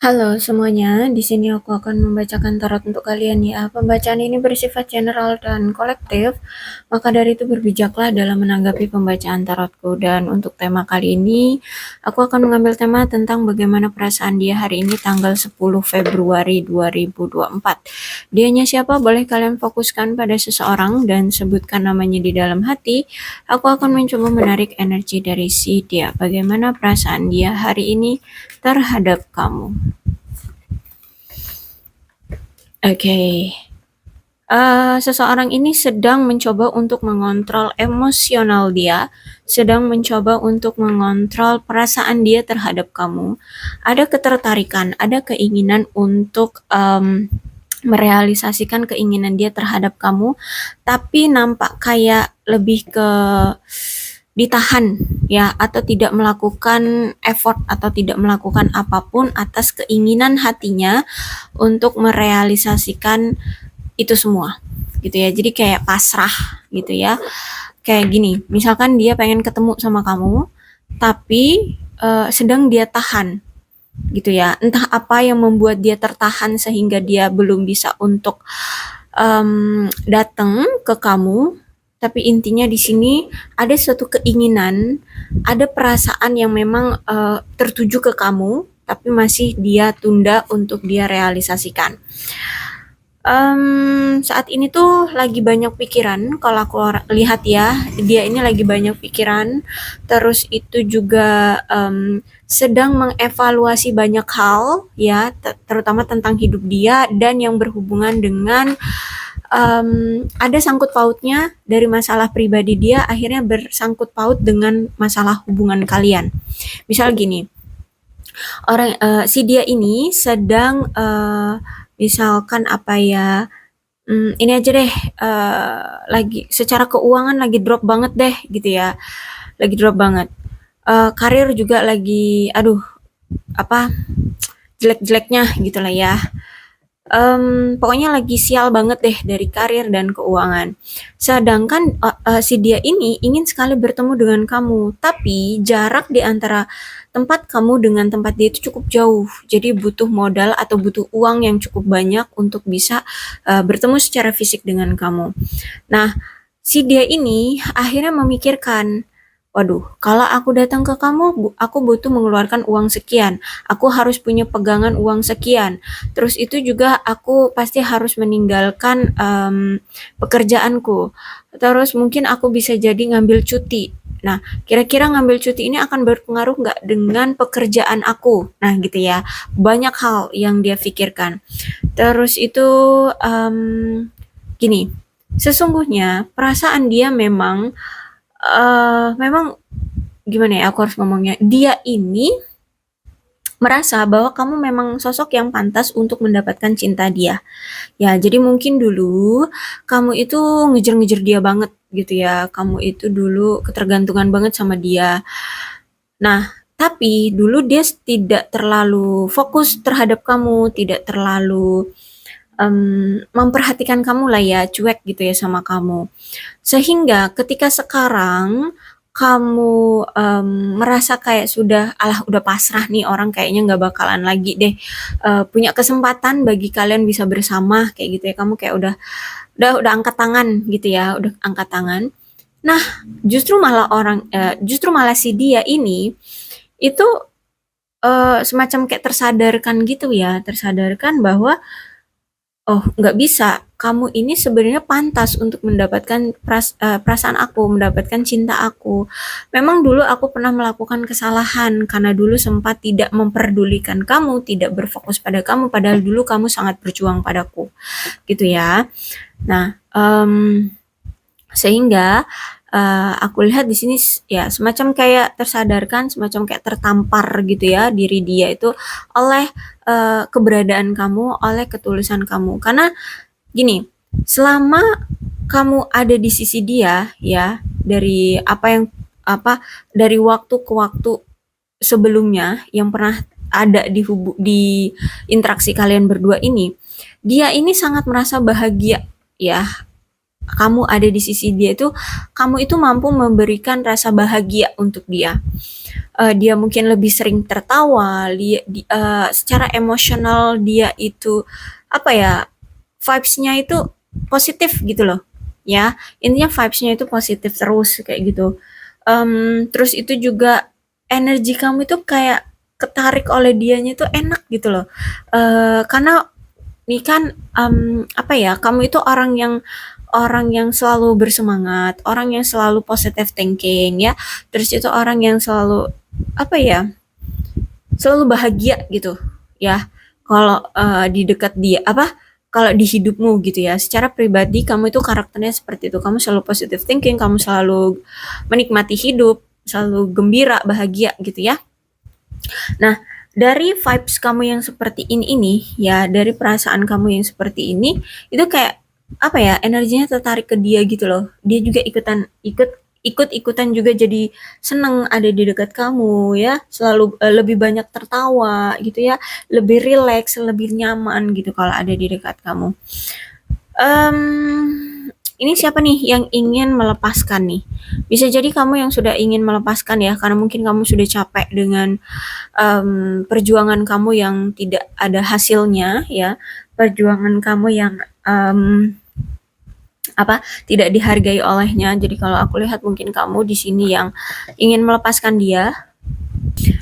Halo semuanya, di sini aku akan membacakan tarot untuk kalian ya. Pembacaan ini bersifat general dan kolektif, maka dari itu berbijaklah dalam menanggapi pembacaan tarotku. Dan untuk tema kali ini, aku akan mengambil tema tentang bagaimana perasaan dia hari ini tanggal 10 Februari 2024. Dianya siapa? Boleh kalian fokuskan pada seseorang dan sebutkan namanya di dalam hati. Aku akan mencoba menarik energi dari si dia. Bagaimana perasaan dia hari ini terhadap kamu? Oke. Seseorang ini sedang mencoba untuk mengontrol emosional dia, sedang mencoba untuk mengontrol perasaan dia terhadap kamu. Ada ketertarikan, ada keinginan untuk merealisasikan keinginan dia terhadap kamu, tapi nampak kayak lebih ke ditahan ya, atau tidak melakukan effort atau tidak melakukan apapun atas keinginan hatinya untuk merealisasikan itu semua gitu ya. Jadi kayak pasrah gitu ya. Kayak gini, misalkan dia pengen ketemu sama kamu, tapi sedang dia tahan gitu ya. Entah apa yang membuat dia tertahan sehingga dia belum bisa untuk datang ke kamu. Tapi intinya di sini ada suatu keinginan, ada perasaan yang memang tertuju ke kamu, tapi masih dia tunda untuk dia realisasikan. Saat ini tuh lagi banyak pikiran, kalau aku lihat ya, dia ini lagi banyak pikiran, terus itu juga sedang mengevaluasi banyak hal ya, terutama tentang hidup dia dan yang berhubungan dengan ada sangkut pautnya dari masalah pribadi dia akhirnya bersangkut paut dengan masalah hubungan kalian. Misal gini, si dia ini sedang misalkan apa ya, ini aja deh, lagi secara keuangan lagi drop banget deh gitu ya, lagi drop banget. Karir juga lagi, aduh, apa, jelek-jeleknya gitu lah ya. Pokoknya lagi sial banget deh dari karir dan keuangan. Sedangkan si dia ini ingin sekali bertemu dengan kamu, tapi jarak di antara tempat kamu dengan tempat dia itu cukup jauh. Jadi butuh modal atau butuh uang yang cukup banyak untuk bisa bertemu secara fisik dengan kamu. Nah, si dia ini akhirnya memikirkan, waduh, kalau aku datang ke kamu, aku butuh mengeluarkan uang sekian. Aku harus punya pegangan uang sekian. Terus itu juga aku pasti harus meninggalkan pekerjaanku. Terus mungkin aku bisa jadi ngambil cuti. Nah, kira-kira ngambil cuti ini akan berpengaruh nggak dengan pekerjaan aku? Nah, gitu ya. Banyak hal yang dia pikirkan. Terus itu gini, sesungguhnya perasaan dia memang gimana ya, aku harus ngomongnya, dia ini merasa bahwa kamu memang sosok yang pantas untuk mendapatkan cinta dia. Ya, jadi mungkin dulu kamu itu ngejar-ngejar dia banget gitu ya. Kamu itu dulu ketergantungan banget sama dia. Nah, tapi dulu dia tidak terlalu fokus terhadap kamu, tidak terlalu memperhatikan kamu lah ya, cuek gitu ya sama kamu. Sehingga ketika sekarang kamu merasa kayak sudah, alah udah pasrah nih orang kayaknya nggak bakalan lagi deh punya kesempatan bagi kalian bisa bersama kayak gitu ya. Kamu kayak udah angkat tangan gitu ya, udah angkat tangan. Nah, justru malah si dia ini itu semacam kayak tersadarkan gitu ya, tersadarkan bahwa oh, nggak bisa. Kamu ini sebenarnya pantas untuk mendapatkan perasaan aku, mendapatkan cinta aku. Memang dulu aku pernah melakukan kesalahan karena dulu sempat tidak memperdulikan kamu, tidak berfokus pada kamu, padahal dulu kamu sangat berjuang padaku, gitu ya. Nah, sehingga aku lihat di sini ya semacam kayak tersadarkan, semacam kayak tertampar gitu ya diri dia itu oleh keberadaan kamu, oleh ketulusan kamu. Karena gini, selama kamu ada di sisi dia ya, dari dari waktu ke waktu sebelumnya yang pernah ada di interaksi kalian berdua ini, dia ini sangat merasa bahagia ya, kamu ada di sisi dia itu, kamu itu mampu memberikan rasa bahagia untuk dia. Dia mungkin lebih sering tertawa, secara emosional dia itu apa ya, vibes-nya itu positif gitu loh. Ya, intinya vibes-nya itu positif terus kayak gitu. Terus itu juga energi kamu itu kayak ketarik oleh dianya itu enak gitu loh. Karena ini kan apa ya, kamu itu orang yang selalu bersemangat, orang yang selalu positive thinking ya. Terus itu orang yang selalu apa ya, selalu bahagia gitu ya. Kalau di dekat dia apa, kalau di hidupmu gitu ya, secara pribadi kamu itu karakternya seperti itu. Kamu selalu positive thinking, kamu selalu menikmati hidup, selalu gembira, bahagia gitu ya. Nah, dari vibes kamu yang seperti ini ya, dari perasaan kamu yang seperti ini, itu kayak apa ya, energinya tertarik ke dia gitu loh. Dia juga ikut-ikutan juga jadi seneng ada di dekat kamu ya, selalu lebih banyak tertawa gitu ya, lebih rileks, lebih nyaman gitu kalau ada di dekat kamu. Ini siapa nih yang ingin melepaskan nih? Bisa jadi kamu yang sudah ingin melepaskan ya, karena mungkin kamu sudah capek dengan perjuangan kamu yang tidak ada hasilnya ya, perjuangan kamu yang apa, tidak dihargai olehnya. Jadi kalau aku lihat mungkin kamu di sini yang ingin melepaskan dia,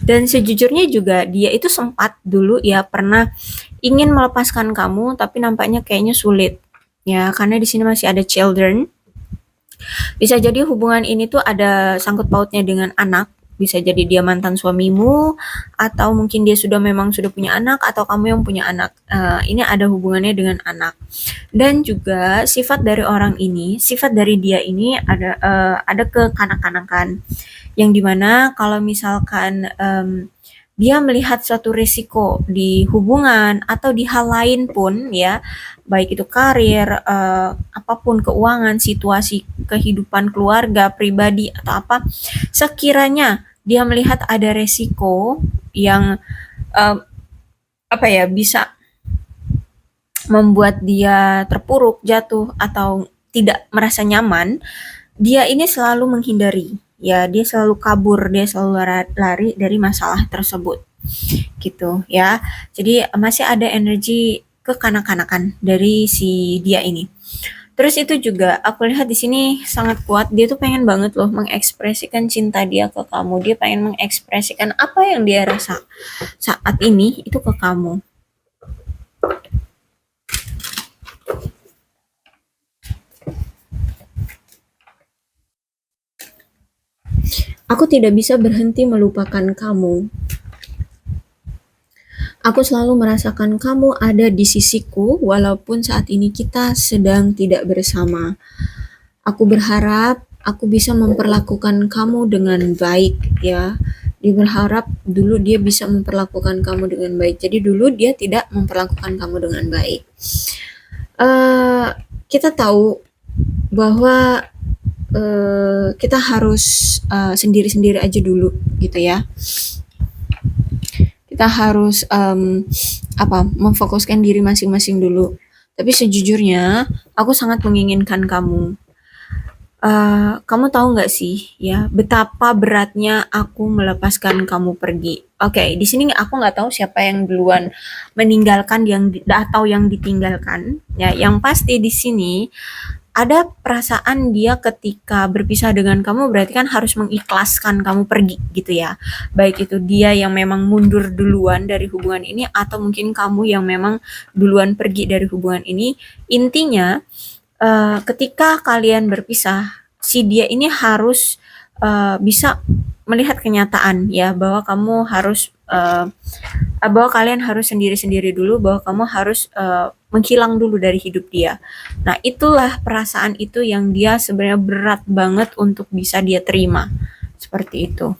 dan sejujurnya juga dia itu sempat dulu ya pernah ingin melepaskan kamu, tapi nampaknya kayaknya sulit ya, karena di sini masih ada children. Bisa jadi hubungan ini tuh ada sangkut pautnya dengan anak. Bisa jadi dia mantan suamimu, atau mungkin dia memang sudah punya anak, atau kamu yang punya anak. Ini ada hubungannya dengan anak. Dan juga sifat dari orang ini, sifat dari dia ini ada kekanak-kanakan. Yang dimana kalau misalkan dia melihat suatu risiko di hubungan atau di hal lain pun ya, baik itu karir, apapun, keuangan, situasi kehidupan keluarga, pribadi atau apa, sekiranya dia melihat ada resiko yang eh, apa ya, bisa membuat dia terpuruk, jatuh atau tidak merasa nyaman, dia ini selalu menghindari. Ya, dia selalu kabur, dia selalu lari dari masalah tersebut gitu ya. Jadi masih ada energi kekanak-kanakan dari si dia ini. Terus itu juga aku lihat di sini sangat kuat. Dia tuh pengen banget loh mengekspresikan cinta dia ke kamu. Dia pengen mengekspresikan apa yang dia rasa saat ini itu ke kamu. Aku tidak bisa berhenti melupakan kamu. Aku selalu merasakan kamu ada di sisiku walaupun saat ini kita sedang tidak bersama. Aku berharap aku bisa memperlakukan kamu dengan baik ya. Dia berharap dulu dia bisa memperlakukan kamu dengan baik. Jadi dulu dia tidak memperlakukan kamu dengan baik. Eh kita tahu bahwa kita harus sendiri-sendiri aja dulu gitu ya. Kita harus apa, memfokuskan diri masing-masing dulu. Tapi sejujurnya aku sangat menginginkan kamu. Kamu tahu nggak sih ya, betapa beratnya aku melepaskan kamu pergi. Oke, di sini aku nggak tahu siapa yang duluan meninggalkan atau yang ditinggalkan. Ya, yang pasti di sini ada perasaan dia ketika berpisah dengan kamu berarti kan harus mengikhlaskan kamu pergi gitu ya. Baik itu dia yang memang mundur duluan dari hubungan ini, atau mungkin kamu yang memang duluan pergi dari hubungan ini. Intinya ketika kalian berpisah, si dia ini harus bisa melihat kenyataan ya, bahwa kamu harus bahwa kalian harus sendiri-sendiri dulu, bahwa kamu harus menghilang dulu dari hidup dia. Nah, itulah perasaan itu yang dia sebenarnya berat banget untuk bisa dia terima. Seperti itu.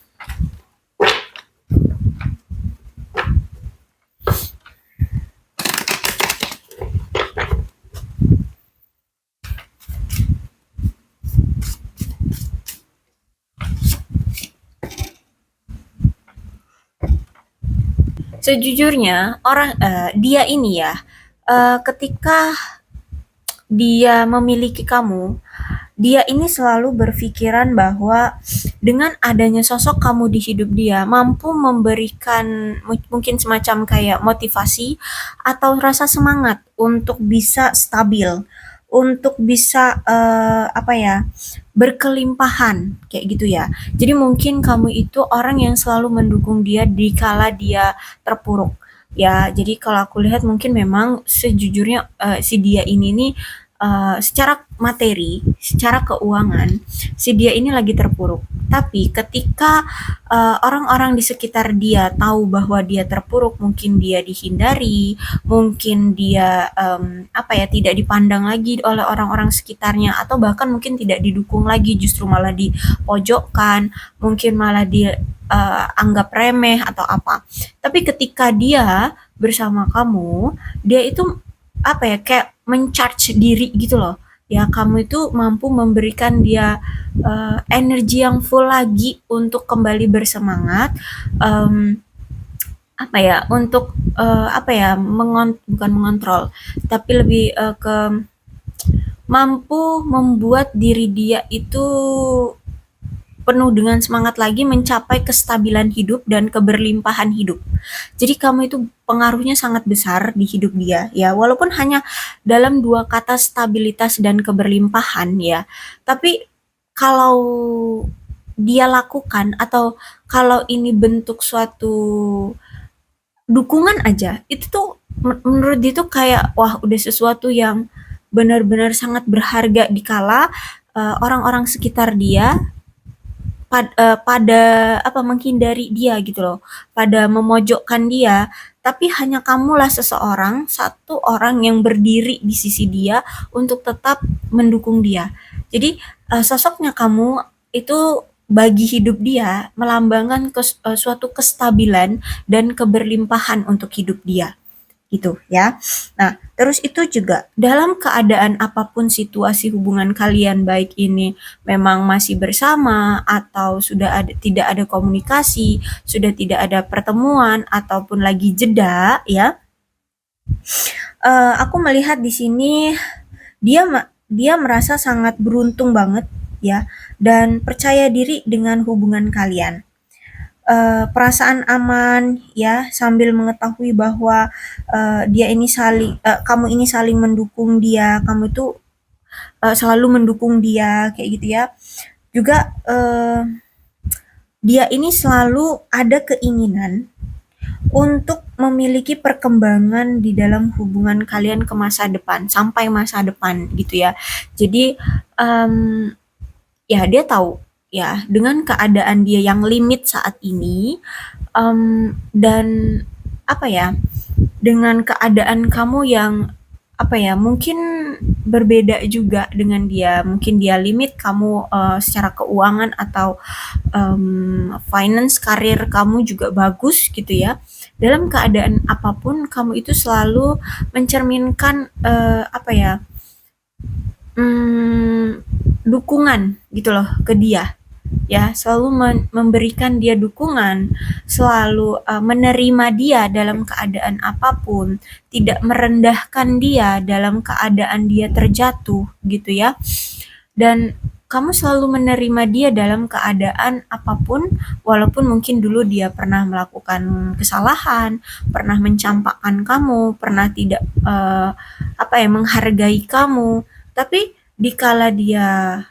Sejujurnya orang dia ini ya, ketika dia memiliki kamu, dia ini selalu berpikiran bahwa dengan adanya sosok kamu di hidup dia mampu memberikan mungkin semacam kayak motivasi atau rasa semangat untuk bisa stabil, untuk bisa apa ya, berkelimpahan kayak gitu ya. Jadi mungkin kamu itu orang yang selalu mendukung dia di kala dia terpuruk. Ya, jadi kalau aku lihat mungkin memang sejujurnya si dia ini nih secara materi, secara keuangan, si dia ini lagi terpuruk. Tapi ketika orang-orang di sekitar dia tahu bahwa dia terpuruk, mungkin dia dihindari, mungkin dia apa ya, tidak dipandang lagi oleh orang-orang sekitarnya, atau bahkan mungkin tidak didukung lagi, justru malah dipojokkan, mungkin malah anggap remeh atau apa. Tapi ketika dia bersama kamu, dia itu apa ya, kayak mencharge diri gitu loh. Ya, kamu itu mampu memberikan dia energi yang full lagi untuk kembali bersemangat. em, Apa ya, untuk apa ya, bukan mengontrol, tapi lebih ke mampu membuat diri dia itu penuh dengan semangat lagi mencapai kestabilan hidup dan keberlimpahan hidup. Jadi kamu itu pengaruhnya sangat besar di hidup dia ya, walaupun hanya dalam dua kata stabilitas dan keberlimpahan ya. Tapi kalau dia lakukan atau kalau ini bentuk suatu dukungan aja, itu tuh menurut dia tuh kayak wah udah sesuatu yang benar-benar sangat berharga dikala orang-orang sekitar dia pada apa, menghindari dia gitu loh, pada memojokkan dia, tapi hanya kamulah seseorang, satu orang yang berdiri di sisi dia untuk tetap mendukung dia. Jadi sosoknya kamu itu bagi hidup dia melambangkan suatu kestabilan dan keberlimpahan untuk hidup dia gitu ya. Nah, terus itu juga dalam keadaan apapun situasi hubungan kalian, baik ini memang masih bersama atau sudah tidak ada komunikasi, sudah tidak ada pertemuan ataupun lagi jeda ya. Aku melihat di sini dia merasa sangat beruntung banget ya dan percaya diri dengan hubungan kalian. Perasaan aman ya sambil mengetahui bahwa kamu ini saling mendukung dia, kamu itu selalu mendukung dia kayak gitu ya. Juga dia ini selalu ada keinginan untuk memiliki perkembangan di dalam hubungan kalian ke masa depan, sampai masa depan gitu ya. Jadi ya dia tahu ya dengan keadaan dia yang limit saat ini, dan apa ya, dengan keadaan kamu yang apa ya, mungkin berbeda juga dengan dia, mungkin dia limit kamu secara keuangan atau finance, karir kamu juga bagus gitu ya. Dalam keadaan apapun kamu itu selalu mencerminkan apa ya, dukungan gitu loh ke dia ya, selalu memberikan dia dukungan, selalu menerima dia dalam keadaan apapun, tidak merendahkan dia dalam keadaan dia terjatuh gitu ya. Dan kamu selalu menerima dia dalam keadaan apapun, walaupun mungkin dulu dia pernah melakukan kesalahan, pernah mencampakkan kamu, pernah tidak apa ya, menghargai kamu, tapi dikala dia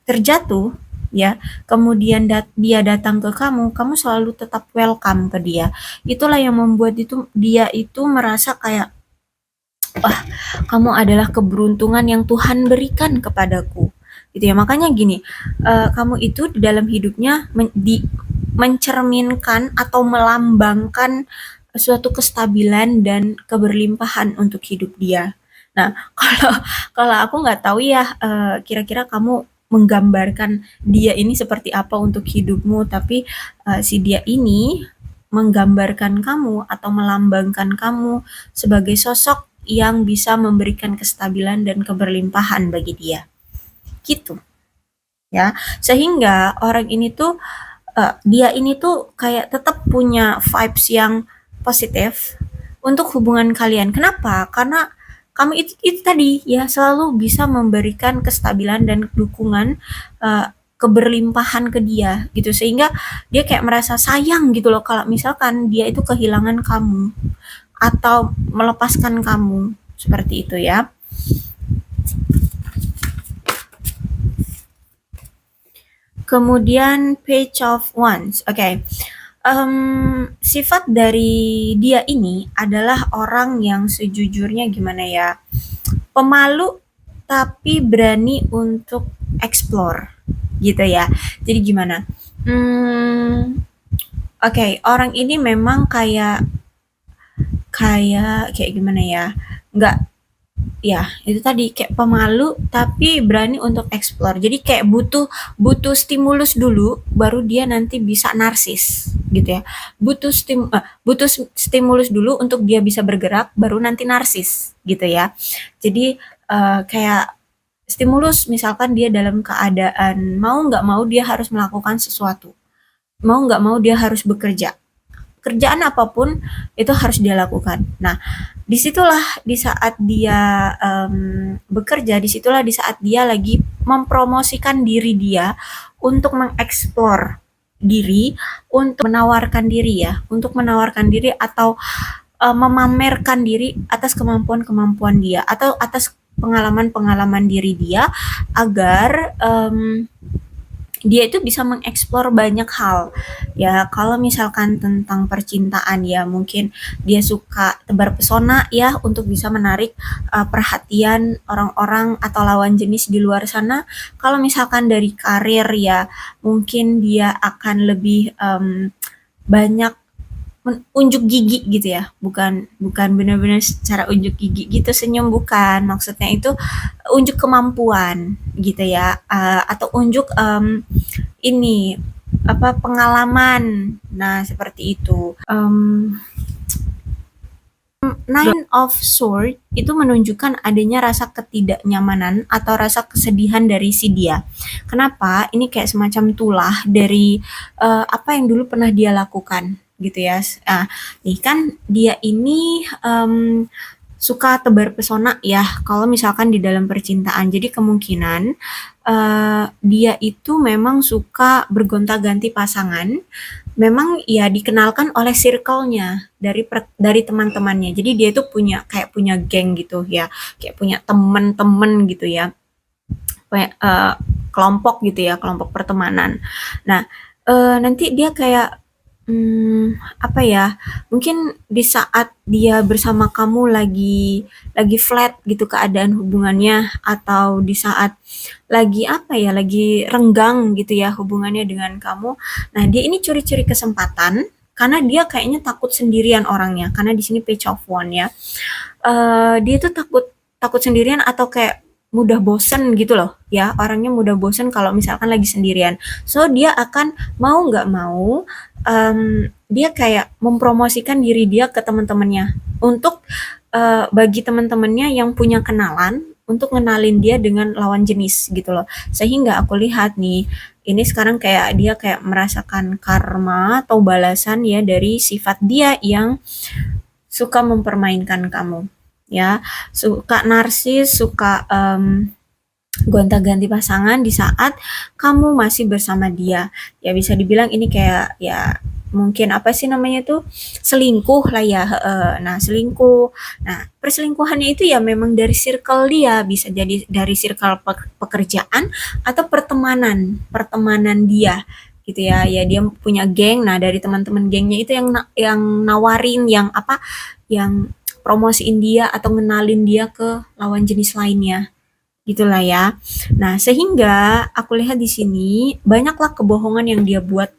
terjatuh ya, kemudian dia datang ke kamu, kamu selalu tetap welcome ke dia. Itulah yang membuat dia itu merasa kayak wah, kamu adalah keberuntungan yang Tuhan berikan kepadaku gitu ya. Makanya gini, kamu itu di dalam hidupnya mencerminkan atau melambangkan suatu kestabilan dan keberlimpahan untuk hidup dia. Nah, kalau kalau aku nggak tahu ya, kira-kira kamu menggambarkan dia ini seperti apa untuk hidupmu, tapi si dia ini menggambarkan kamu atau melambangkan kamu sebagai sosok yang bisa memberikan kestabilan dan keberlimpahan bagi dia. Gitu ya. Sehingga orang ini tuh dia ini tuh kayak tetap punya vibes yang positif untuk hubungan kalian. Kenapa? Karena kamu itu tadi ya selalu bisa memberikan kestabilan dan dukungan, keberlimpahan ke dia gitu, sehingga dia kayak merasa sayang gitu loh kalau misalkan dia itu kehilangan kamu atau melepaskan kamu, seperti itu ya. Kemudian page of wands. Oke. Sifat dari dia ini adalah orang yang sejujurnya gimana ya? Pemalu tapi berani untuk explore gitu ya. Jadi gimana? Oke, orang ini memang kayak kayak kayak gimana ya? Nggak, ya itu tadi kayak pemalu tapi berani untuk explore. Jadi kayak butuh butuh stimulus dulu baru dia nanti bisa narsis gitu ya. Butuh stimulus dulu untuk dia bisa bergerak baru nanti narsis gitu ya. Jadi kayak stimulus misalkan dia dalam keadaan mau nggak mau dia harus melakukan sesuatu. Mau nggak mau dia harus bekerja, kerjaan apapun itu harus dia lakukan. Nah, disitulah di saat dia bekerja, disitulah di saat dia lagi mempromosikan diri dia untuk mengeksplor diri, untuk menawarkan diri ya, untuk menawarkan diri atau memamerkan diri atas kemampuan-kemampuan dia atau atas pengalaman-pengalaman diri dia agar dia itu bisa mengeksplor banyak hal ya. Kalau misalkan tentang percintaan ya mungkin dia suka tebar pesona ya untuk bisa menarik perhatian orang-orang atau lawan jenis di luar sana. Kalau misalkan dari karir ya mungkin dia akan lebih banyak unjuk gigi gitu ya, bukan bukan benar-benar secara unjuk gigi gitu senyum, bukan, maksudnya itu unjuk kemampuan gitu ya, atau unjuk ini apa pengalaman, nah seperti itu. Nine of Sword itu menunjukkan adanya rasa ketidaknyamanan atau rasa kesedihan dari si dia. Kenapa? Ini kayak semacam tulah dari apa yang dulu pernah dia lakukan gitu ya. Ah, nih kan dia ini suka tebar pesona ya kalau misalkan di dalam percintaan. Jadi kemungkinan dia itu memang suka bergonta-ganti pasangan, memang ya dikenalkan oleh circle-nya dari teman-temannya. Jadi dia itu punya kayak punya geng gitu ya, kayak punya teman-teman gitu ya, punya kelompok gitu ya, kelompok pertemanan. Nah, nanti dia kayak apa ya? Mungkin di saat dia bersama kamu lagi flat gitu keadaan hubungannya atau di saat lagi apa ya? Lagi renggang gitu ya hubungannya dengan kamu. Nah, dia ini curi-curi kesempatan karena dia kayaknya takut sendirian orangnya. Karena di sini page of wand ya. Dia tuh takut takut sendirian atau kayak mudah bosen gitu loh ya, orangnya mudah bosen kalau misalkan lagi sendirian. So dia akan mau nggak mau dia kayak mempromosikan diri dia ke teman-temannya untuk bagi teman-temannya yang punya kenalan untuk ngenalin dia dengan lawan jenis gitu loh. Sehingga aku lihat nih, ini sekarang kayak dia kayak merasakan karma atau balasan ya dari sifat dia yang suka mempermainkan kamu ya, suka narsis, suka gonta-ganti pasangan di saat kamu masih bersama dia. Ya bisa dibilang ini kayak ya mungkin apa sih namanya tuh selingkuh lah ya. Nah selingkuh. Nah perselingkuhannya itu ya memang dari circle dia, bisa jadi dari circle pekerjaan atau pertemanan, pertemanan dia gitu ya. Ya dia punya geng. Nah dari teman-teman gengnya itu yang nawarin, yang apa, yang promosiin dia atau ngenalin dia ke lawan jenis lainnya gitulah ya. Nah, sehingga aku lihat di sini banyaklah kebohongan yang dia buat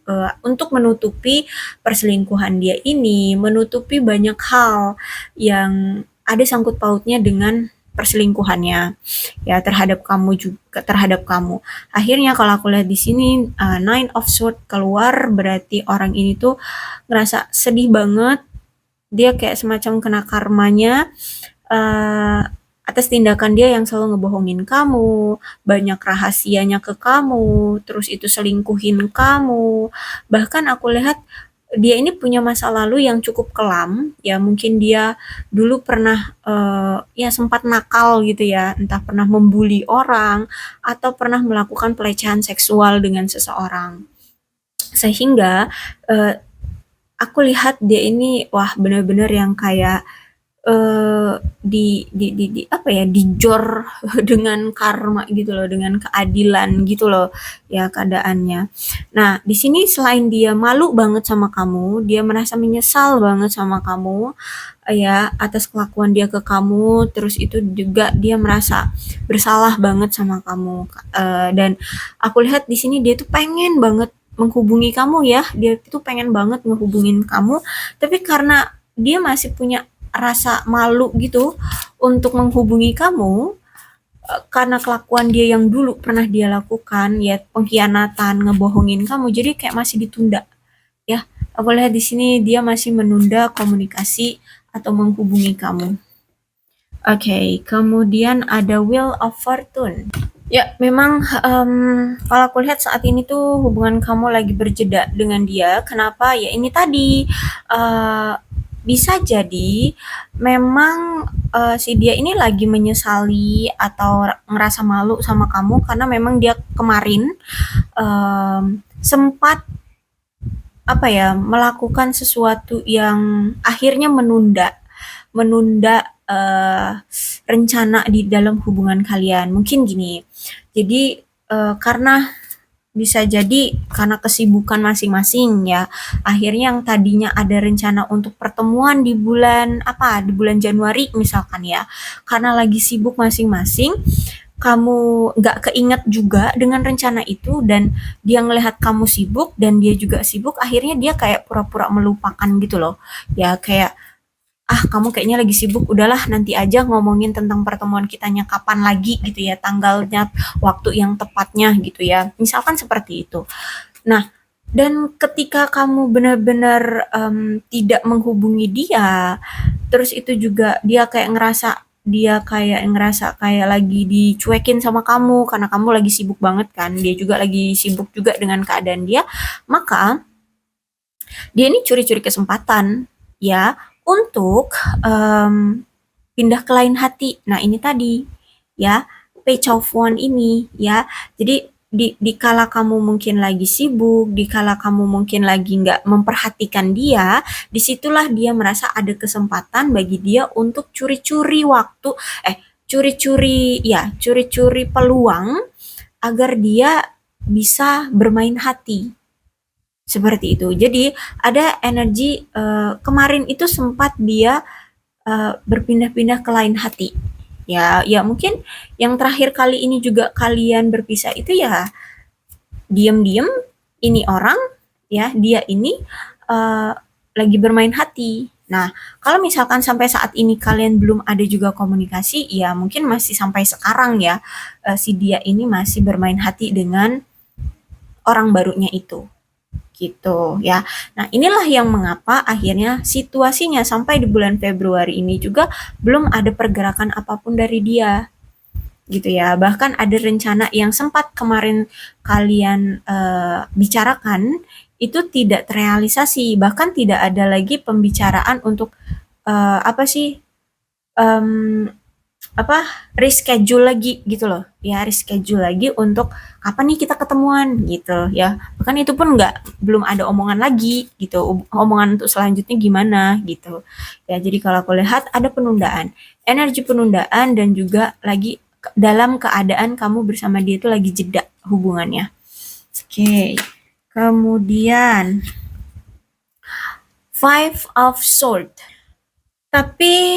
untuk menutupi perselingkuhan dia ini, menutupi banyak hal yang ada sangkut pautnya dengan perselingkuhannya ya terhadap kamu juga, terhadap kamu. Akhirnya kalau aku lihat di sini Nine of Swords keluar, berarti orang ini tuh ngerasa sedih banget, dia kayak semacam kena karmanya atas tindakan dia yang selalu ngebohongin kamu, banyak rahasianya ke kamu, terus itu selingkuhin kamu. Bahkan aku lihat dia ini punya masa lalu yang cukup kelam, ya mungkin dia dulu pernah ya sempat nakal gitu ya, entah pernah membuli orang atau pernah melakukan pelecehan seksual dengan seseorang. Sehingga eh, aku lihat dia ini wah benar-benar yang kayak di apa ya, dijor dengan karma gitu loh, dengan keadilan gitu loh ya keadaannya. Nah, di sini selain dia malu banget sama kamu, dia merasa menyesal banget sama kamu ya atas kelakuan dia ke kamu, terus itu juga dia merasa bersalah banget sama kamu. Dan aku lihat di sini dia tuh pengen banget menghubungi kamu ya, dia tuh pengen banget ngehubungin kamu, tapi karena dia masih punya rasa malu gitu untuk menghubungi kamu karena kelakuan dia yang dulu pernah dia lakukan ya pengkhianatan, ngebohongin kamu, jadi kayak masih ditunda ya. Aku lihat di sini dia masih menunda komunikasi atau menghubungi kamu. Oke, kemudian ada Wheel of Fortune. Ya, memang kalau aku lihat saat ini tuh hubungan kamu lagi berjeda dengan dia. Kenapa? Ya ini tadi eh, bisa jadi memang si dia ini lagi menyesali atau ngerasa malu sama kamu karena memang dia kemarin sempat apa ya melakukan sesuatu yang akhirnya menunda menunda rencana di dalam hubungan kalian. Mungkin gini, jadi karena bisa jadi karena kesibukan masing-masing ya, akhirnya yang tadinya ada rencana untuk pertemuan di bulan apa, di bulan Januari misalkan ya, karena lagi sibuk masing-masing, kamu nggak keinget juga dengan rencana itu dan dia ngelihat kamu sibuk dan dia juga sibuk, akhirnya dia kayak pura-pura melupakan gitu loh. Ya kayak ah kamu kayaknya lagi sibuk, udahlah nanti aja ngomongin tentang pertemuan kitanya kapan lagi gitu ya, tanggalnya, waktu yang tepatnya gitu ya. Misalkan seperti itu. Nah, dan ketika kamu benar-benar tidak menghubungi dia, terus itu juga dia kayak ngerasa kayak lagi dicuekin sama kamu karena kamu lagi sibuk banget kan, dia juga lagi sibuk juga dengan keadaan dia, maka dia ini curi-curi kesempatan ya untuk pindah ke lain hati. Nah, ini tadi ya, page of one ini ya. Jadi di kala kamu mungkin lagi sibuk, di kala kamu mungkin lagi nggak memperhatikan dia, disitulah dia merasa ada kesempatan bagi dia untuk curi-curi waktu, curi-curi peluang agar dia bisa bermain hati seperti itu. Jadi ada energi kemarin itu sempat dia berpindah-pindah ke lain hati. Ya, ya mungkin yang terakhir kali ini juga kalian berpisah itu ya diam-diam ini orang ya dia ini eh, lagi bermain hati. Nah, kalau misalkan sampai saat ini kalian belum ada juga komunikasi, ya mungkin masih sampai sekarang ya si dia ini masih bermain hati dengan orang barunya itu gitu ya. Nah, inilah yang mengapa akhirnya situasinya sampai di bulan Februari ini juga belum ada pergerakan apapun dari dia gitu ya. Bahkan ada rencana yang sempat kemarin kalian bicarakan itu tidak terrealisasi, bahkan tidak ada lagi pembicaraan untuk apa sih em, apa reschedule lagi gitu loh ya, reschedule lagi untuk kapan nih kita ketemuan gitu ya, bahkan itu pun belum ada omongan lagi gitu, omongan untuk selanjutnya gimana gitu ya. Jadi kalau aku lihat ada penundaan, energi penundaan, dan juga lagi dalam keadaan kamu bersama dia itu lagi jeda hubungannya. Oke, kemudian Five of Swords. Tapi,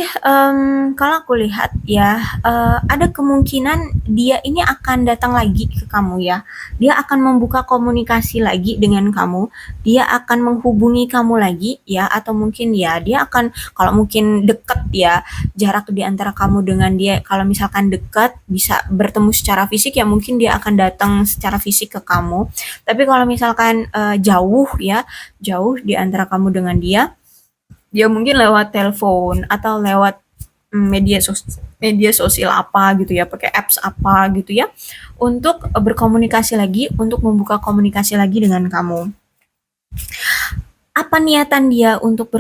kalau aku lihat ya, ada kemungkinan dia ini akan datang lagi ke kamu ya. Dia akan membuka komunikasi lagi dengan kamu, dia akan menghubungi kamu lagi ya, atau mungkin ya dia akan, kalau mungkin deket ya, jarak di antara kamu dengan dia, kalau misalkan dekat bisa bertemu secara fisik ya mungkin dia akan datang secara fisik ke kamu. Tapi kalau misalkan, jauh ya, jauh di antara kamu dengan dia, dia mungkin lewat telepon atau lewat media sosial apa gitu ya, pakai apps apa gitu ya, untuk berkomunikasi lagi, untuk membuka komunikasi lagi dengan kamu. Apa niatan dia untuk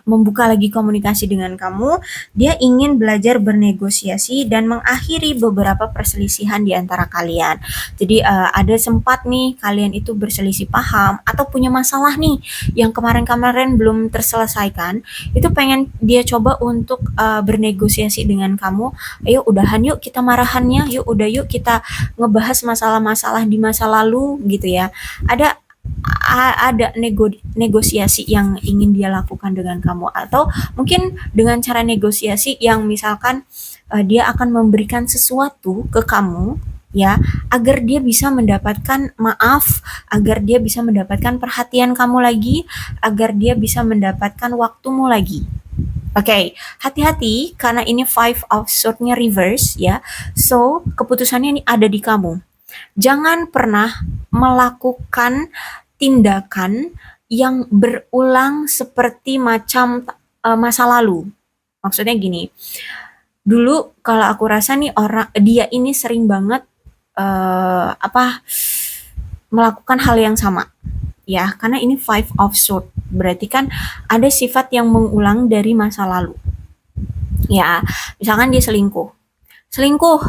membuka lagi komunikasi dengan kamu? Dia ingin belajar bernegosiasi dan mengakhiri beberapa perselisihan di antara kalian. Jadi ada sempat nih kalian itu berselisih paham atau punya masalah nih yang kemarin-kemarin belum terselesaikan, itu pengen dia coba untuk bernegosiasi dengan kamu. Ayo udahan yuk kita marahannya, yuk kita ngebahas masalah-masalah di masa lalu gitu ya. Ada negosiasi yang ingin dia lakukan dengan kamu, atau mungkin dengan cara negosiasi yang misalkan dia akan memberikan sesuatu ke kamu ya, agar dia bisa mendapatkan maaf, agar dia bisa mendapatkan perhatian kamu lagi, agar dia bisa mendapatkan waktumu lagi. Oke, hati-hati karena ini five of sword-nya reverse ya. So, keputusannya ini ada di kamu. Jangan pernah melakukan tindakan yang berulang seperti macam masa lalu. Maksudnya gini, dulu kalau aku rasa nih dia ini sering banget melakukan hal yang sama ya, karena ini five of sword. Berarti kan ada sifat yang mengulang dari masa lalu. Ya, misalkan dia selingkuh. Selingkuh,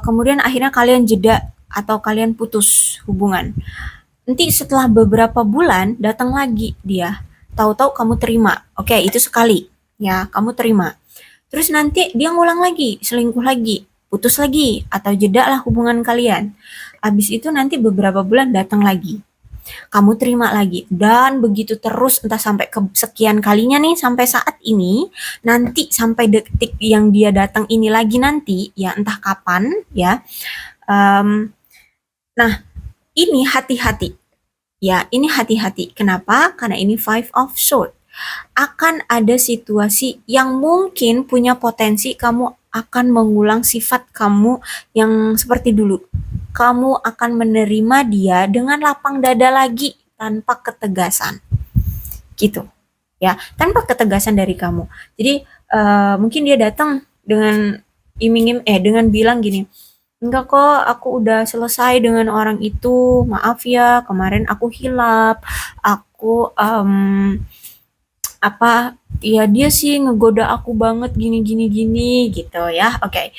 kemudian akhirnya kalian jeda atau kalian putus hubungan. Nanti setelah beberapa bulan datang lagi dia, tahu-tahu kamu terima. Oke, itu sekali. Ya, kamu terima. Terus nanti dia ngulang lagi, selingkuh lagi, putus lagi, atau jeda lah hubungan kalian. Habis itu nanti beberapa bulan datang lagi. Kamu terima lagi. Dan begitu terus entah sampai ke sekian kalinya nih sampai saat ini, nanti sampai detik yang dia datang ini lagi nanti, ya entah kapan ya. Nah, ini hati-hati. Ya, ini hati-hati. Kenapa? Karena ini five of sword. Akan ada situasi yang mungkin punya potensi kamu akan mengulang sifat kamu yang seperti dulu. Kamu akan menerima dia dengan lapang dada lagi tanpa ketegasan. Gitu. Ya, tanpa ketegasan dari kamu. Jadi mungkin dia datang dengan dengan bilang gini, enggak kok, aku udah selesai dengan orang itu. Maaf ya, kemarin aku hilap. Aku ya dia sih ngegoda aku banget gini gitu ya. Oke.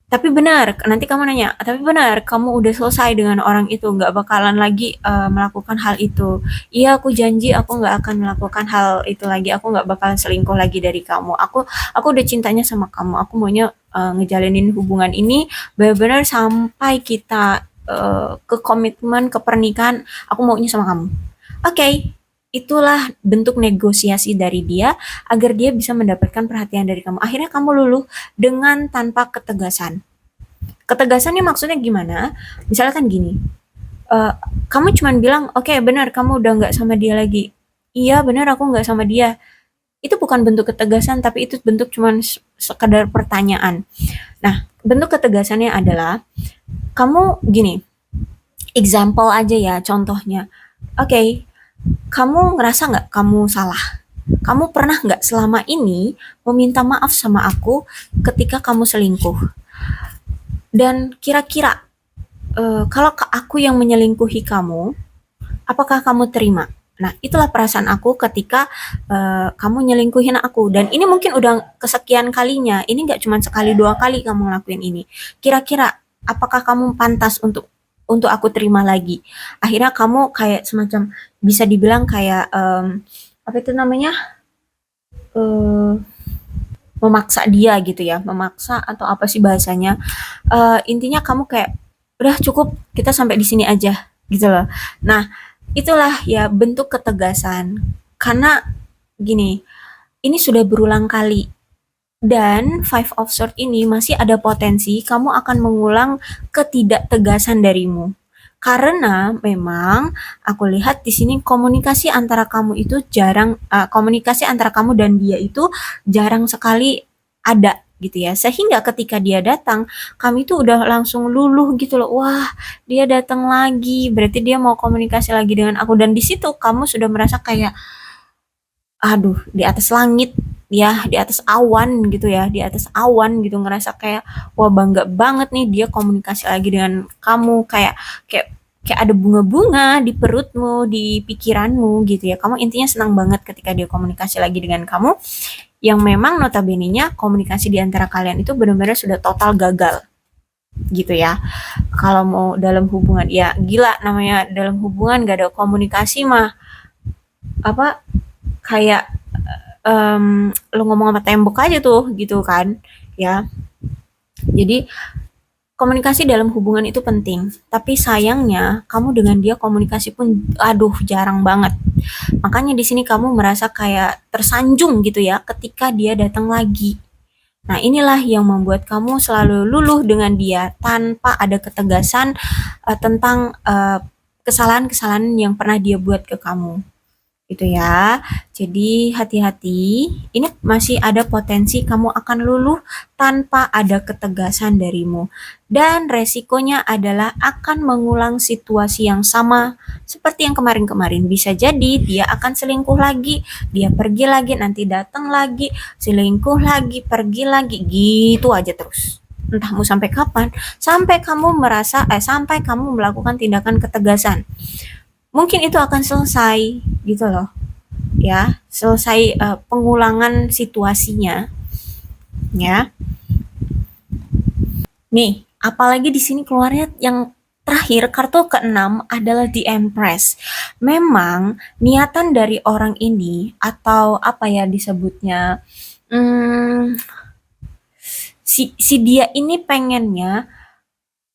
Tapi benar, nanti kamu nanya, tapi benar kamu udah selesai dengan orang itu, nggak bakalan lagi melakukan hal itu. Iya, aku janji aku nggak akan melakukan hal itu lagi, aku nggak bakalan selingkuh lagi dari kamu. Aku udah cintanya sama kamu, aku maunya ngejalanin hubungan ini benar-benar sampai kita ke komitmen, ke pernikahan, aku maunya sama kamu. Oke, itulah bentuk negosiasi dari dia agar dia bisa mendapatkan perhatian dari kamu. Akhirnya kamu luluh dengan tanpa ketegasan. Ketegasannya maksudnya gimana? Misalkan gini, eh, kamu cuman bilang, oke benar kamu udah nggak sama dia lagi. Iya benar aku nggak sama dia. Itu bukan bentuk ketegasan, tapi itu bentuk cuman sekedar pertanyaan. Nah, bentuk ketegasannya adalah kamu gini, example aja ya, contohnya. Oke, kamu ngerasa nggak kamu salah? Kamu pernah nggak selama ini meminta maaf sama aku ketika kamu selingkuh? Dan kira-kira kalau aku yang menyelingkuhi kamu, apakah kamu terima? Nah, itulah perasaan aku ketika kamu nyelingkuhin aku. Dan ini mungkin udah kesekian kalinya. Ini nggak cuma sekali dua kali kamu ngelakuin ini. Kira-kira apakah kamu pantas untuk aku terima lagi? Akhirnya kamu kayak semacam bisa dibilang kayak apa itu namanya? eh, Memaksa dia gitu ya, memaksa atau apa sih bahasanya? Intinya kamu kayak udah cukup, kita sampai di sini aja gitu loh. Nah, itulah ya bentuk ketegasan. Karena gini, ini sudah berulang kali dan Five of Swords ini masih ada potensi kamu akan mengulang ketidaktegasan darimu. Karena memang aku lihat di sini komunikasi antara kamu itu jarang, komunikasi antara kamu dan dia itu jarang sekali ada gitu ya. Sehingga ketika dia datang, kami itu udah langsung luluh gitu loh. Wah, dia datang lagi, berarti dia mau komunikasi lagi dengan aku. Dan di situ kamu sudah merasa kayak aduh, di atas langit ya, di atas awan gitu ya, di atas awan gitu, ngerasa kayak wah bangga banget nih dia komunikasi lagi dengan kamu, kayak kayak kayak ada bunga-bunga di perutmu, di pikiranmu gitu ya. Kamu intinya senang banget ketika dia komunikasi lagi dengan kamu, yang memang notabene-nya komunikasi di antara kalian itu benar-benar sudah total gagal gitu ya. Kalau mau dalam hubungan, ya gila, namanya dalam hubungan gak ada komunikasi mah apa kayak lu ngomong sama tembok aja tuh gitu kan ya. Jadi komunikasi dalam hubungan itu penting, tapi sayangnya kamu dengan dia komunikasi pun aduh jarang banget. Makanya di sini kamu merasa kayak tersanjung gitu ya ketika dia datang lagi. Nah, inilah yang membuat kamu selalu luluh dengan dia tanpa ada ketegasan tentang kesalahan-kesalahan yang pernah dia buat ke kamu. Gitu ya. Jadi hati-hati, ini masih ada potensi kamu akan luluh tanpa ada ketegasan darimu. Dan resikonya adalah akan mengulang situasi yang sama seperti yang kemarin-kemarin. Bisa jadi dia akan selingkuh lagi, dia pergi lagi, nanti datang lagi, selingkuh lagi, pergi lagi, gitu aja terus. Entah mau sampai kapan, sampai kamu sampai kamu melakukan tindakan ketegasan. Mungkin itu akan selesai gitu loh ya, selesai pengulangan situasinya ya. Nih, apalagi di sini keluarnya yang terakhir, kartu keenam adalah The Empress. Memang niatan dari orang ini atau apa ya disebutnya, hmm, si dia ini pengennya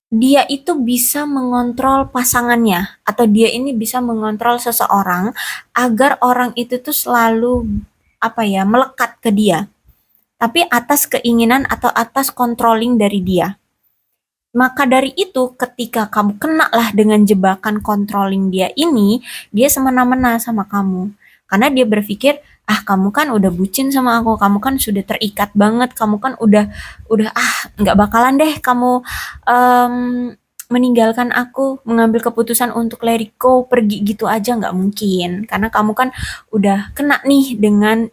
dia itu bisa mengontrol pasangannya atau dia ini bisa mengontrol seseorang agar orang itu tuh selalu apa ya melekat ke dia, tapi atas keinginan atau atas controlling dari dia. Maka dari itu ketika kamu kena lah dengan jebakan controlling dia ini, dia semena-mena sama kamu. Karena dia berpikir, ah kamu kan udah bucin sama aku, kamu kan sudah terikat banget, kamu kan udah nggak bakalan deh kamu em, meninggalkan aku, mengambil keputusan untuk let it go, pergi gitu aja nggak mungkin. Karena kamu kan udah kena nih dengan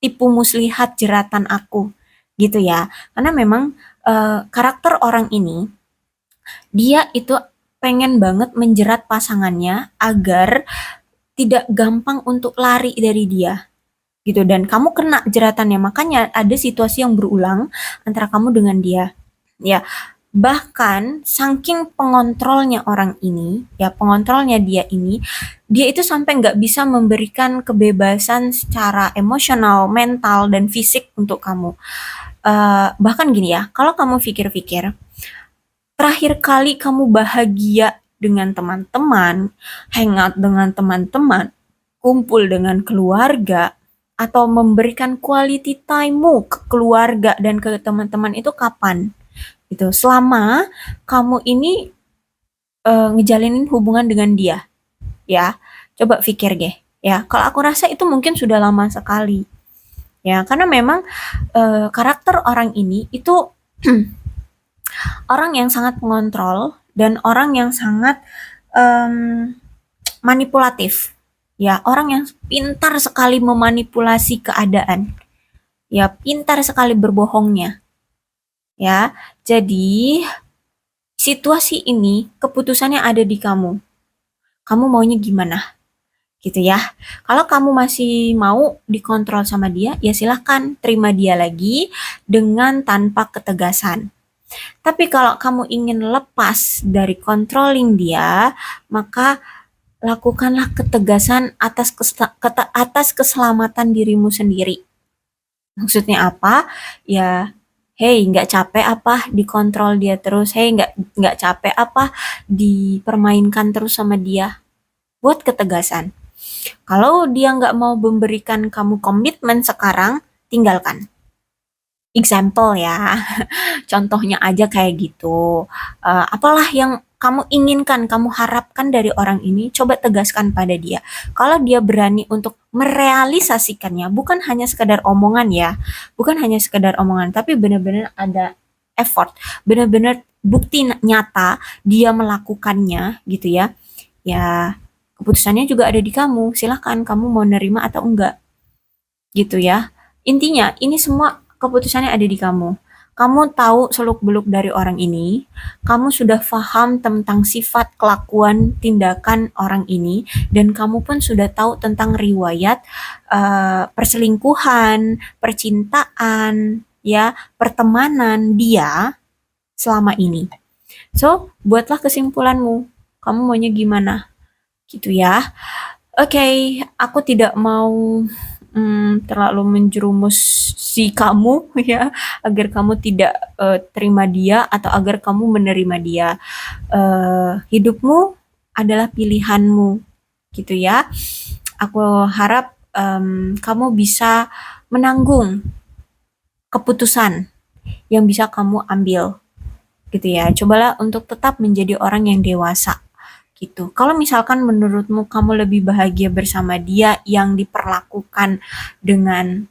tipu muslihat jeratan aku, gitu ya. Karena memang karakter orang ini dia itu pengen banget menjerat pasangannya agar tidak gampang untuk lari dari dia gitu, dan kamu kena jeratannya, makanya ada situasi yang berulang antara kamu dengan dia ya. Bahkan saking pengontrolnya orang ini ya, pengontrolnya dia ini, dia itu sampai nggak bisa memberikan kebebasan secara emosional, mental, dan fisik untuk kamu. Bahkan gini ya, kalau kamu pikir-pikir, terakhir kali kamu bahagia dengan teman-teman, hangout dengan teman-teman, kumpul dengan keluarga, atau memberikan quality time-mu ke keluarga dan ke teman-teman itu kapan? Gitu. Selama kamu ini ngejalinin hubungan dengan dia, ya. Coba pikir deh, ya. Kalau aku rasa itu mungkin sudah lama sekali. Ya, karena memang karakter orang ini itu orang yang sangat mengontrol dan orang yang sangat um, manipulatif. Ya, orang yang pintar sekali memanipulasi keadaan. Ya, pintar sekali berbohongnya. Ya, jadi situasi ini keputusannya ada di kamu. Kamu maunya gimana? Gitu ya. Kalau kamu masih mau dikontrol sama dia, ya silahkan terima dia lagi dengan tanpa ketegasan. Tapi kalau kamu ingin lepas dari controlling dia, maka lakukanlah ketegasan atas keselamatan dirimu sendiri. Maksudnya apa? Ya, hey, nggak capek apa dikontrol dia terus? Hey, nggak capek apa dipermainkan terus sama dia? Buat ketegasan. Kalau dia nggak mau memberikan kamu komitmen sekarang, tinggalkan. Example ya, contohnya aja kayak gitu. Apalah yang kamu inginkan, kamu harapkan dari orang ini, coba tegaskan pada dia. Kalau dia berani untuk merealisasikannya, bukan hanya sekedar omongan ya, bukan hanya sekedar omongan, tapi benar-benar ada effort, benar-benar bukti nyata dia melakukannya gitu ya. Ya, keputusannya juga ada di kamu. Silahkan kamu mau nerima atau enggak gitu ya. Intinya ini semua keputusannya ada di kamu. Kamu tahu seluk-beluk dari orang ini, kamu sudah paham tentang sifat, kelakuan, tindakan orang ini, dan kamu pun sudah tahu tentang riwayat perselingkuhan, percintaan, ya, pertemanan dia selama ini. So, buatlah kesimpulanmu. Kamu maunya gimana? Gitu ya. Oke, aku tidak mau terlalu menjerumus si kamu ya, agar kamu tidak terima dia atau agar kamu menerima dia. Hidupmu adalah pilihanmu, gitu ya. Aku harap kamu bisa menanggung keputusan yang bisa kamu ambil, gitu ya. Cobalah untuk tetap menjadi orang yang dewasa gitu. Kalau misalkan menurutmu kamu lebih bahagia bersama dia yang diperlakukan dengan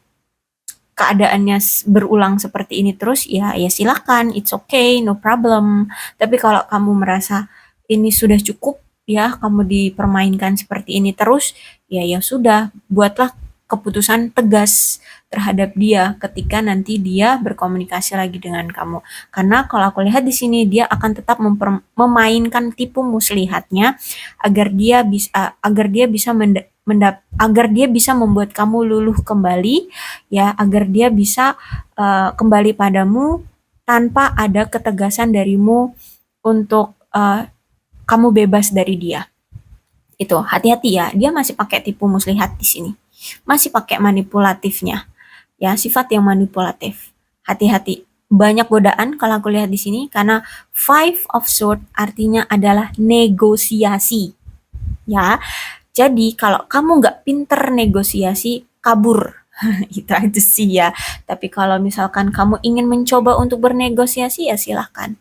keadaannya berulang seperti ini terus, ya ya silakan, it's okay, no problem. Tapi kalau kamu merasa ini sudah cukup ya, kamu dipermainkan seperti ini terus, ya ya sudah, buatlah keputusan tegas terhadap dia ketika nanti dia berkomunikasi lagi dengan kamu. Karena kalau aku lihat di sini dia akan tetap memainkan tipu muslihatnya agar dia bisa agar dia bisa membuat kamu luluh kembali, ya, agar dia bisa kembali padamu tanpa ada ketegasan darimu untuk kamu bebas dari dia. Itu hati-hati ya, dia masih pakai tipu muslihat di sini, masih pakai manipulatifnya, ya, sifat yang manipulatif. Hati-hati, banyak godaan kalau aku lihat di sini karena Five of Swords artinya adalah negosiasi, ya. Jadi kalau kamu nggak pinter negosiasi, kabur. Itu aja sih ya. Tapi kalau misalkan kamu ingin mencoba untuk bernegosiasi, ya silahkan.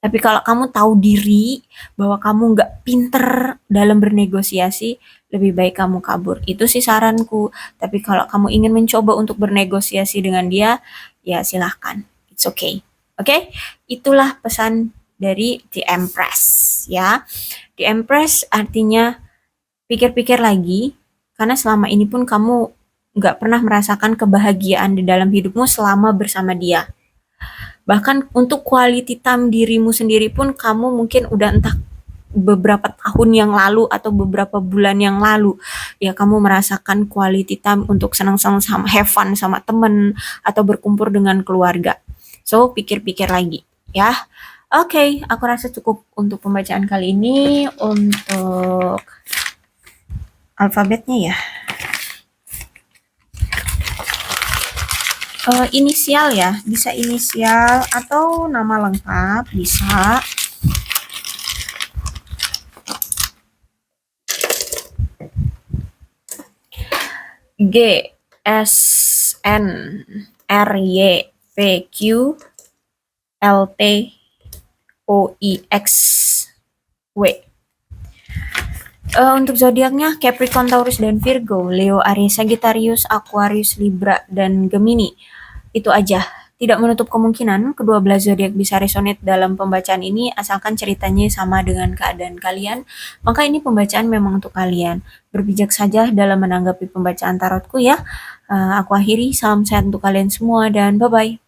Tapi kalau kamu tahu diri bahwa kamu nggak pinter dalam bernegosiasi, lebih baik kamu kabur. Itu sih saranku. Tapi kalau kamu ingin mencoba untuk bernegosiasi dengan dia, ya silahkan. It's okay. Oke? Itulah pesan dari The Empress, ya. The Empress artinya pikir-pikir lagi, karena selama ini pun kamu nggak pernah merasakan kebahagiaan di dalam hidupmu selama bersama dia. Bahkan untuk quality time dirimu sendiri pun kamu mungkin udah entah beberapa tahun yang lalu atau beberapa bulan yang lalu ya kamu merasakan quality time untuk senang-senang sama have fun sama temen atau berkumpul dengan keluarga. So pikir-pikir lagi ya. Oke, aku rasa cukup untuk pembacaan kali ini. Untuk alfabetnya ya. Inisial ya, bisa inisial atau nama lengkap, bisa. G, S, N, R, Y, P, Q, L, T, O, I, X, W. Untuk zodiaknya Capricorn, Taurus, dan Virgo, Leo, Aries, Sagittarius, Aquarius, Libra, dan Gemini. Itu aja. Tidak menutup kemungkinan kedua belas zodiak bisa resonate dalam pembacaan ini asalkan ceritanya sama dengan keadaan kalian. Maka ini pembacaan memang untuk kalian. Berbijak saja dalam menanggapi pembacaan tarotku ya. Aku akhiri, salam sehat untuk kalian semua dan bye-bye.